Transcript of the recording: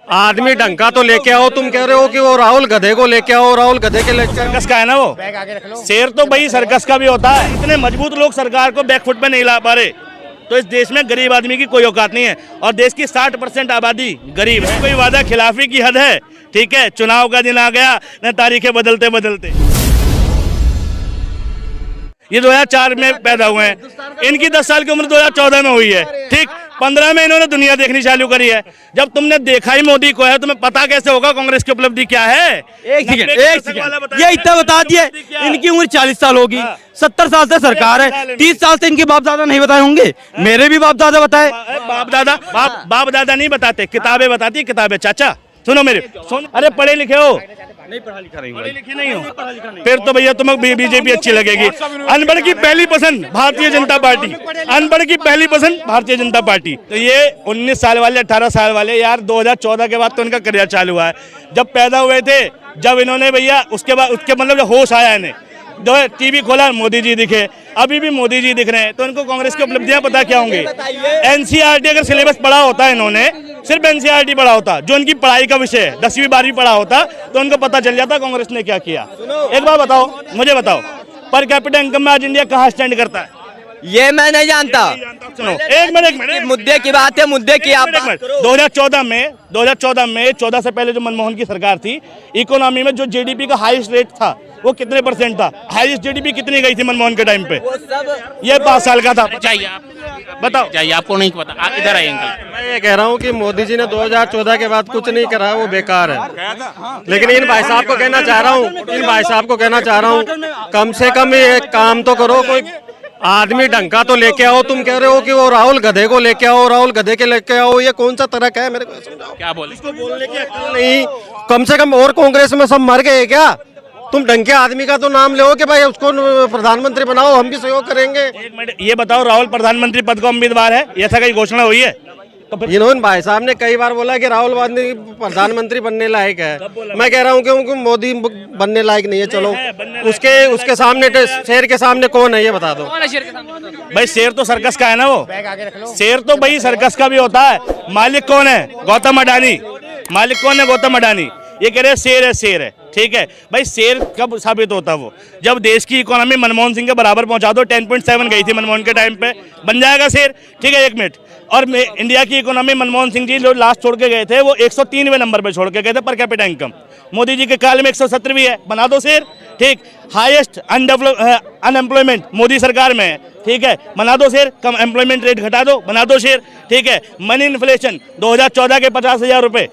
आदमी ढंग का तो लेके आओ। तुम कह रहे हो कि वो राहुल गधे को लेके आओ, राहुल गधे के लेके आओ। सर्कस का है ना वो, शेर तो भाई सर्कस का भी होता है। इतने मजबूत लोग सरकार को बैकफुट पे नहीं ला पा रहे, तो इस देश में गरीब आदमी की कोई औकात नहीं है। और देश की 60% आबादी गरीब है। कोई वादा खिलाफी की हद है, ठीक है। चुनाव का दिन आ गया न, तारीखें बदलते बदलते। ये 2004 में पैदा हुए हैं, इनकी 10 साल की उम्र 2014 में हुई है, ठीक। 15 में इन्होंने दुनिया देखनी चालू करी है। जब तुमने देखा ही मोदी को है, तुम्हें पता कैसे होगा कांग्रेस की उपलब्धि क्या है? एक सेकंड, ये इतना बता दिए। इनकी उम्र 40 साल होगी, 70 साल से सरकार है, 30 साल से इनके बाप दादा नहीं बताए होंगे। मेरे भी बाप दादा बताए। बाप दादा नहीं बताते, किताबें बताती है, किताबें। चाचा सुनो मेरे, सुन, अरे पढ़े लिखे हो? नहीं पढ़ा लिखा नहीं, पढ़े लिखे नहीं हो, फिर तो भैया तुम्हें बीजेपी अच्छी लगेगी। अनपढ़ की पहली पसंद भारतीय जनता पार्टी, अनपढ़ की पहली पसंद भारतीय जनता पार्टी। तो ये 19 साल वाले, 18 साल वाले यार, 2014 के बाद तो उनका करियर चालू हुआ है। जब पैदा हुए थे, जब इन्होंने भैया उसके बाद, उसके मतलब जब होश आया इन्हें, जो टीवी खोला मोदी जी दिखे, अभी भी मोदी जी दिख रहे हैं, तो इनको कांग्रेस की उपलब्धियां पता क्या होंगी? एनसीईआरटी अगर सिलेबस पढ़ा होता है इन्होंने, सिर्फ एनसीईआरटी पढ़ा होता, जो इनकी पढ़ाई का विषय है, 10वीं 12वीं पढ़ा होता, तो उनको पता चल जाता कांग्रेस ने क्या किया। एक बार बताओ, मुझे बताओ, पर कैपिटा इनकम में आज इंडिया कहाँ स्टैंड करता है? ये मैं नहीं जानता। सुनो, एक मिनट, मुद्दे की बात है, मुद्दे की आप बात करो। 2014 में 14 से पहले जो मनमोहन की सरकार थी, इकोनॉमी में जो जीडीपी का हाईएस्ट रेट था वो कितने % था? हाईएस्ट जीडीपी कितनी गई थी मनमोहन के टाइम पे? ये 5 साल का था। चाहिए आप बताओ, चाहिए, आपको नहीं पता, आप इधर आइए अंकल। मैं ये कह रहा हूँ कि मोदी जी ने 2014 के बाद कुछ नहीं करा, वो बेकार है। लेकिन इन भाई साहब को कहना चाह रहा हूँ, कम से कम ये काम तो करो, कोई आदमी ढंग का तो लेके आओ। तुम कह रहे हो कि वो राहुल गधे को लेके आओ, राहुल गधे के लेके आओ, ये कौन सा तरक है? मेरे को समझाओ। क्या बोले? बोलने की अक्ल नहीं, कम से कम। और कांग्रेस में सब मर गए क्या? तुम ढंग के आदमी का तो नाम ले कि भाई उसको प्रधानमंत्री बनाओ, हम भी सहयोग करेंगे। एक मिनट, ये बताओ, राहुल प्रधानमंत्री पद का उम्मीदवार है? ऐसा कहीं घोषणा हुई है? तो फिर इन्होंने भाई साहब ने कई बार बोला कि राहुल गांधी प्रधानमंत्री बनने लायक है। मैं कह रहा हूँ कि मोदी बनने लायक नहीं है। चलो, उसके सामने, शेर के सामने कौन है ये बता दो। भाई शेर तो सर्कस का है ना वो, शेर तो भाई सर्कस का भी होता है। मालिक कौन है? गौतम अडानी। मालिक कौन है? गौतम अडानी। ये कह रहे हैं शेर है, शेर है, ठीक है। भाई शेर कब साबित होता वो? जब देश की इकोनॉमी मनमोहन सिंह के बराबर पहुंचा दो। 10.7 गई थी मनमोहन के टाइम पे, बन जाएगा शेर, ठीक है। एक मिनट, और इंडिया की इकोनॉमी मनमोहन सिंह जी जो लास्ट छोड़ के गए थे, वो 103वें नंबर पे छोड़ के गए थे per capita income. Modi ji के काल में 117वीं है, बना दो शेर, ठीक। हाईएस्ट अनएम्प्लॉयमेंट मोदी सरकार में है, ठीक है, बना दो शेर। कम एम्प्लॉयमेंट रेट घटा दो, बना दो शेर, ठीक है। मनी इन्फ्लेशन 2014 के 50,000 रुपए